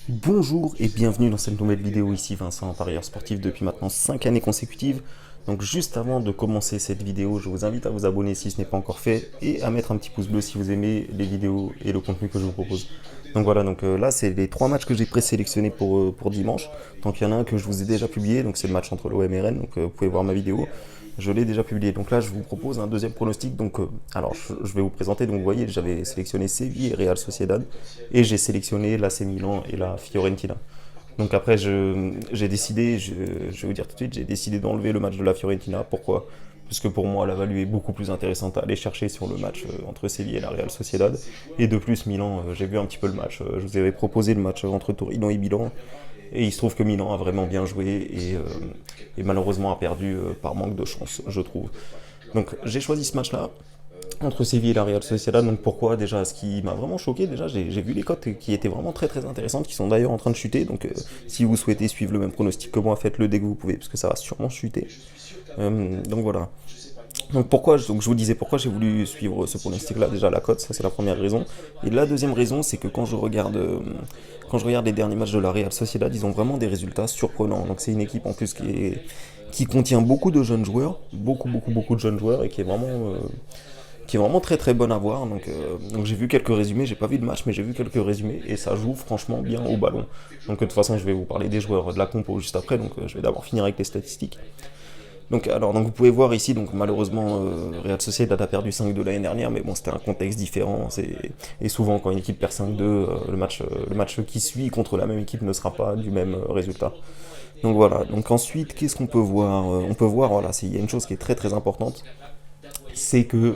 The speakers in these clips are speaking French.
Bonjour et bienvenue dans cette nouvelle vidéo, ici Vincent, parieur sportif depuis maintenant 5 années consécutives. Donc juste avant de commencer cette vidéo, je vous invite à vous abonner si ce n'est pas encore fait et à mettre un petit pouce bleu si vous aimez les vidéos et le contenu que je vous propose. Donc voilà, là c'est les 3 matchs que j'ai présélectionnés pour dimanche. Donc il y en a un que je vous ai déjà publié, donc c'est le match entre l'OM et Rennes, donc vous pouvez voir ma vidéo. Je l'ai déjà publié. Donc là, je vous propose un deuxième pronostic. Je vais vous présenter. Donc, vous voyez, j'avais sélectionné Séville et Real Sociedad. Et j'ai sélectionné l'AC Milan et la Fiorentina. Donc après, j'ai décidé, je vais vous dire tout de suite, j'ai décidé d'enlever le match de la Fiorentina. Pourquoi? Parce que pour moi, la value est beaucoup plus intéressante à aller chercher sur le match entre Séville et la Real Sociedad. Et de plus, Milan, j'ai vu un petit peu le match. Je vous avais proposé le match entre Torino et Milan. Et il se trouve que Milan a vraiment bien joué et malheureusement a perdu par manque de chance, je trouve. Donc j'ai choisi ce match-là entre Séville et la Real Sociedad. Donc pourquoi déjà? Ce qui m'a vraiment choqué, déjà j'ai vu les cotes qui étaient vraiment très très intéressantes, qui sont d'ailleurs en train de chuter. Donc si vous souhaitez suivre le même pronostic que moi, faites-le dès que vous pouvez, parce que ça va sûrement chuter. Donc voilà. Donc je vous disais pourquoi j'ai voulu suivre ce pronostic-là. Déjà la cote, ça c'est la première raison. Et la deuxième raison, c'est que quand je regarde les derniers matchs de la Real Sociedad, ils ont vraiment des résultats surprenants. Donc c'est une équipe en plus qui contient beaucoup de jeunes joueurs, beaucoup de jeunes joueurs et qui est vraiment très très bonne à voir. Donc j'ai vu quelques résumés, j'ai pas vu de match, mais j'ai vu quelques résumés et ça joue franchement bien au ballon. Donc de toute façon, je vais vous parler des joueurs de la compo juste après. Donc je vais d'abord finir avec les statistiques. Donc vous pouvez voir ici, donc malheureusement, Real Sociedad a perdu 5-2 l'année dernière, mais bon, c'était un contexte différent. Et souvent, quand une équipe perd 5-2, le match qui suit contre la même équipe ne sera pas du même résultat. Donc voilà, donc ensuite, qu'est-ce qu'on peut voir? On peut voir, voilà, il y a une chose qui est très très importante, c'est que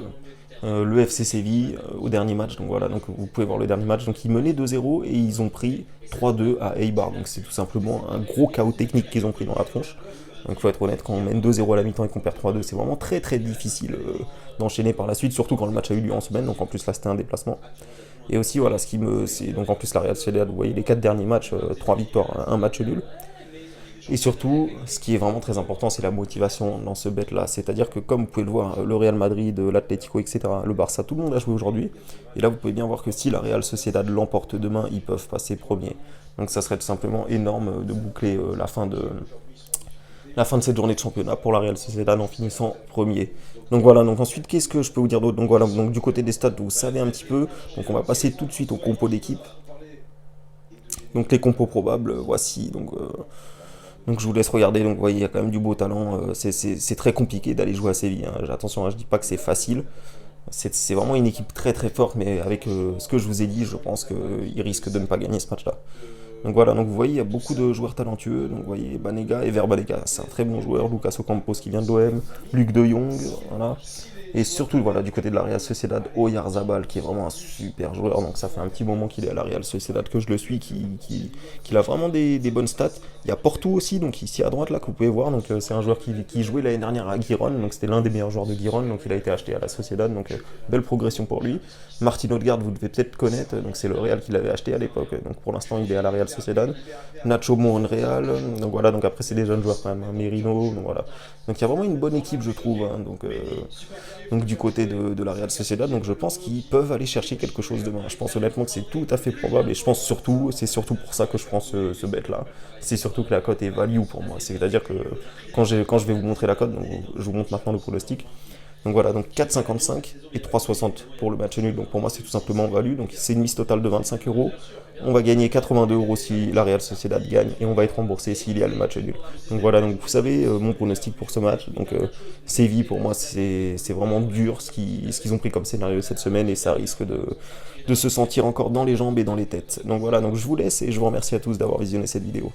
le FC Séville, au dernier match, donc voilà, donc vous pouvez voir le dernier match, donc ils menaient 2-0 et ils ont pris 3-2 à Eibar. Donc c'est tout simplement un gros chaos technique qu'ils ont pris dans la tronche. Donc il faut être honnête, quand on mène 2-0 à la mi-temps et qu'on perd 3-2, c'est vraiment très très difficile d'enchaîner par la suite, surtout quand le match a eu lieu en semaine, donc en plus là c'était un déplacement. Et aussi voilà, donc en plus la Real Sociedad, vous voyez les 4 derniers matchs, 3 victoires, un match nul. Et surtout, ce qui est vraiment très important, c'est la motivation dans ce bet-là. C'est-à-dire que comme vous pouvez le voir, le Real Madrid, l'Atlético, etc., le Barça, tout le monde a joué aujourd'hui. Et là, vous pouvez bien voir que si la Real Sociedad l'emporte demain, ils peuvent passer premier. Donc ça serait tout simplement énorme de boucler la fin de cette journée de championnat pour la Real Sociedad en finissant premier. Donc voilà, donc ensuite, qu'est-ce que je peux vous dire d'autre? Donc voilà, donc du côté des stats, vous savez un petit peu. Donc on va passer tout de suite au compo d'équipe. Donc les compos probables, voici. Donc je vous laisse regarder, donc vous voyez, il y a quand même du beau talent. C'est très compliqué d'aller jouer à Séville, hein. Attention, hein, je dis pas que c'est facile. C'est vraiment une équipe très très forte, mais avec ce que je vous ai dit, je pense qu'ils risquent de ne pas gagner ce match-là. Donc voilà, donc vous voyez, il y a beaucoup de joueurs talentueux. Donc vous voyez, Banega, Ever Banega, c'est un très bon joueur. Lucas Ocampos qui vient de l'OM, Luc de Jong, voilà. Et surtout, voilà, du côté de la Real Sociedad, Oyarzabal, qui est vraiment un super joueur. Donc ça fait un petit moment qu'il est à la Real Sociedad que je le suis, qui a vraiment des bonnes stats. Il y a Porto aussi, donc ici à droite, là, que vous pouvez voir. Donc c'est un joueur qui jouait l'année dernière à Giron. Donc c'était l'un des meilleurs joueurs de Giron. Donc il a été acheté à la Sociedad. Donc belle progression pour lui. Martin Odegaard, vous devez peut-être connaître. Donc c'est le Real qui l'avait acheté à l'époque. Donc pour l'instant, il est à la Real Sociedad. Nacho Monreal. Donc voilà, donc après, c'est des jeunes joueurs quand même, hein. Merino, donc voilà. Donc il y a vraiment une bonne équipe, je trouve, hein. Donc du côté de la Real Sociedad, donc je pense qu'ils peuvent aller chercher quelque chose demain. Je pense honnêtement que c'est tout à fait probable et je pense surtout, c'est surtout pour ça que je prends ce bet là. C'est surtout que la cote est value pour moi. C'est-à-dire que quand je vais vous montrer la cote, donc je vous montre maintenant le pronostic. Donc voilà, donc 4,55 et 3,60 pour le match nul. Donc pour moi, c'est tout simplement value. Donc c'est une mise totale de 25 euros. On va gagner 82 euros si la Real Sociedad gagne et on va être remboursé s'il y a le match nul. Donc voilà, donc vous savez mon pronostic pour ce match. Donc Séville, pour moi, c'est vraiment dur ce qu'ils ont pris comme scénario cette semaine et ça risque de se sentir encore dans les jambes et dans les têtes. Donc voilà, donc je vous laisse et je vous remercie à tous d'avoir visionné cette vidéo.